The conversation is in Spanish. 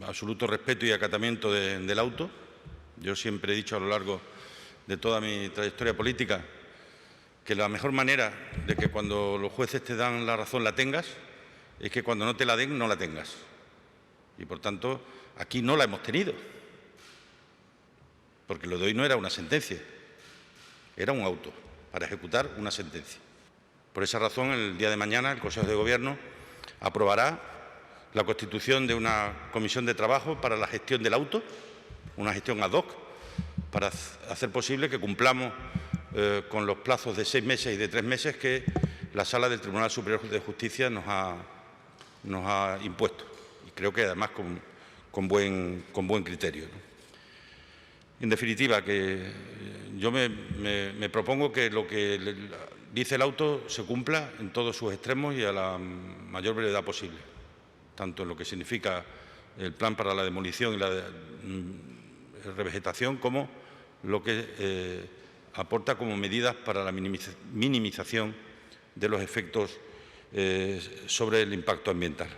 absoluto respeto y acatamiento del auto. Yo siempre he dicho a lo largo de toda mi trayectoria política que la mejor manera de que cuando los jueces te dan la razón la tengas es que cuando no te la den no la tengas. Y por tanto, aquí no la hemos tenido, porque lo de hoy no era una sentencia, era un auto para ejecutar una sentencia. Por esa razón, el día de mañana el Consejo de Gobierno aprobará la constitución de una comisión de trabajo para la gestión del auto, una gestión ad hoc, para hacer posible que cumplamos con los plazos de 6 meses y de 3 meses que la Sala del Tribunal Superior de Justicia nos ha impuesto. Y creo que además con buen criterio, ¿no? En definitiva, que yo me propongo que lo que dice el auto se cumpla en todos sus extremos y a la mayor brevedad posible, tanto en lo que significa el plan para la demolición y la revegetación como lo que aporta como medidas para la minimización de los efectos sobre el impacto ambiental.